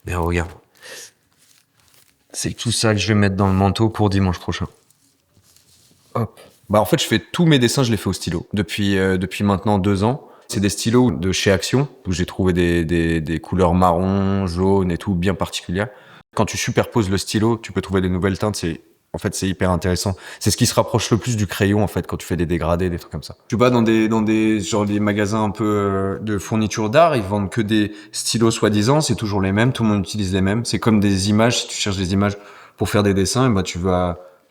Mais regarde. C'est tout ça que je vais mettre dans le manteau pour dimanche prochain. Hop. Bah en fait, je fais tous mes dessins, je les fais au stylo. Depuis maintenant 2 ans. C'est des stylos de chez Action, où j'ai trouvé des couleurs marron, jaune et tout, bien particulières. Quand tu superposes le stylo, tu peux trouver des nouvelles teintes. En fait, c'est hyper intéressant. C'est ce qui se rapproche le plus du crayon, en fait, quand tu fais des dégradés, des trucs comme ça. Tu vas dans des magasins un peu de fourniture d'art, ils vendent que des stylos soi-disant, c'est toujours les mêmes, tout le monde utilise les mêmes. C'est comme des images, si tu cherches des images pour faire des dessins, et ben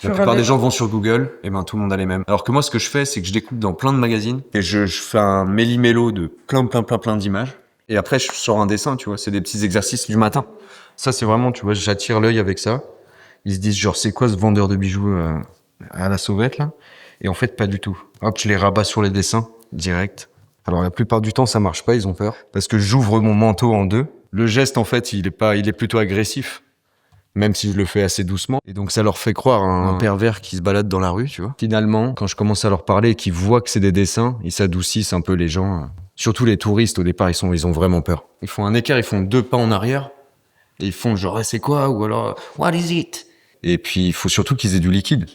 la plupart des gens vont sur Google, et ben tout le monde a les mêmes. Alors que moi, ce que je fais, c'est que je découpe dans plein de magazines, et je fais un méli-mélo de plein d'images. Et après, je sors un dessin, tu vois. C'est des petits exercices du matin. Ça, c'est vraiment, tu vois, j'attire l'œil avec ça. Ils se disent genre c'est quoi ce vendeur de bijoux à la sauvette là? Et en fait pas du tout. Hop, je les rabats sur les dessins direct. Alors la plupart du temps ça marche pas, ils ont peur parce que j'ouvre mon manteau en deux. Le geste en fait il est plutôt agressif, même si je le fais assez doucement. Et donc ça leur fait croire à un pervers qui se balade dans la rue, tu vois. Finalement, quand je commence à leur parler et qu'ils voient que c'est des dessins, ils s'adoucissent un peu les gens. Surtout les touristes au départ ils ont vraiment peur. Ils font un écart, ils font 2 pas en arrière. Et ils font genre, c'est quoi? Ou alors, what is it? Et puis, il faut surtout qu'ils aient du liquide.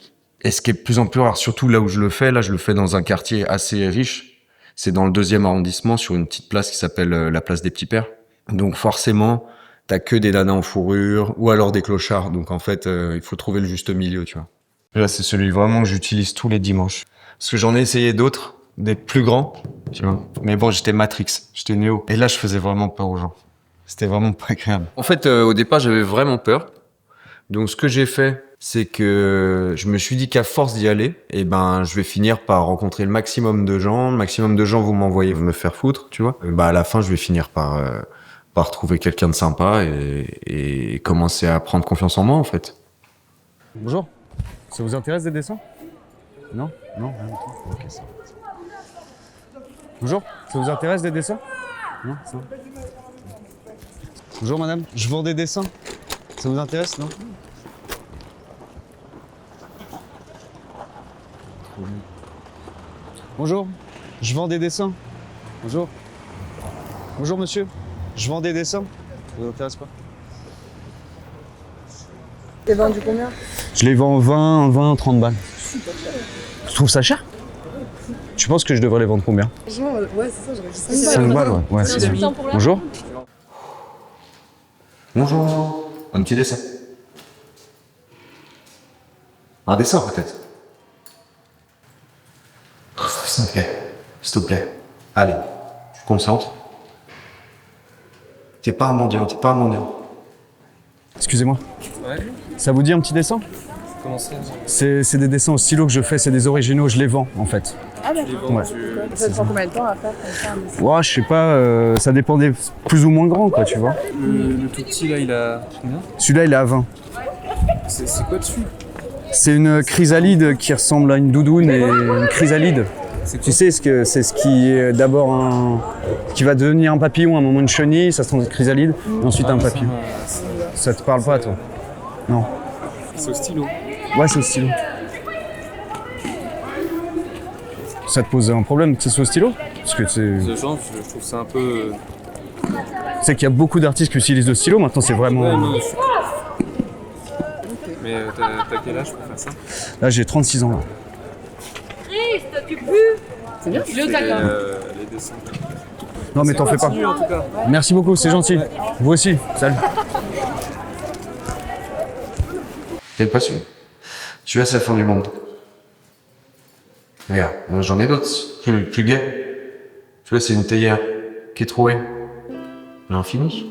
Et ce qui est de plus en plus rare, surtout là où je le fais, là, je le fais dans un quartier assez riche. C'est dans le 2e arrondissement, sur une petite place qui s'appelle la place des Petits Pères. Donc, forcément, t'as que des nanas en fourrure, ou alors des clochards. Donc, en fait, il faut trouver le juste milieu, tu vois. Là, c'est celui vraiment que j'utilise tous les dimanches. Parce que j'en ai essayé d'autres, des plus grands, tu vois. Mais bon, j'étais Matrix, j'étais Néo. Et là, je faisais vraiment peur aux gens. C'était vraiment pas agréable. En fait, au départ, j'avais vraiment peur. Donc, ce que j'ai fait, c'est que je me suis dit qu'à force d'y aller, eh ben, je vais finir par rencontrer le maximum de gens. Le maximum de gens vont m'envoyer me faire foutre, tu vois. Bah, à la fin, je vais finir par trouver quelqu'un de sympa et commencer à prendre confiance en moi, en fait. Bonjour. Ça vous intéresse des dessins? Non? Non? Rien du tout. Ok, ça. Bonjour. Ça vous intéresse des dessins? Non? Ça. Bonjour madame. Je vends des dessins. Ça vous intéresse, non? Bonjour. Je vends des dessins. Bonjour. Bonjour monsieur. Je vends des dessins. Ça vous intéresse pas? T'es vendu combien? Je les vends 20, 30 balles. Tu trouves ça cher? Tu penses que je devrais les vendre combien? Franchement, ouais, c'est ça, j'aurais dit 5 balles, ouais. Ouais, c'est bien. Bonjour. Bonjour. Un petit dessin. Un dessin, peut-être. S'il te plaît. S'il te plaît. Allez. Tu te concentres. T'es pas un mendiant, t'es pas un mendiant. Excusez-moi. Ouais. Ça vous dit un petit dessin? Comment ça? C'est des dessins au stylo que je fais, c'est des originaux, je les vends en fait. Ah d'accord. Ouais. Ça te prend combien de temps à faire comme ça un dessin? Ouais, je sais pas, ça dépend des plus ou moins grands quoi, tu vois. Le tout petit là, il a combien? Celui-là, il est à 20. C'est quoi dessus? C'est une chrysalide qui ressemble à une doudoune et une chrysalide. Tu sais, c'est ce qui est d'abord qui va devenir un papillon, à un moment une chenille, ça se transforme en chrysalide, et ensuite un papillon. Ça te parle pas, toi? Non. C'est au stylo. Ouais, c'est au stylo. Ça te pose un problème que ce soit au stylo? Parce que Ce genre, je trouve ça un peu. c'est qu'il y a beaucoup d'artistes qui utilisent le stylo, maintenant c'est vraiment... Ouais, non, mais t'as quel âge pour faire ça? Là, j'ai 36 ans, là. Triste, tu pues. C'est bien, Je le taquin. Les dessins. Non, mais t'en fais pas. Continue, en tout cas. Merci beaucoup, c'est gentil. Vous aussi, salut. T'es pas sûr? Tu vois, c'est la fin du monde. Regarde, moi, j'en ai d'autres, plus gais. Tu vois, c'est une théière qui est trouée. L'infini.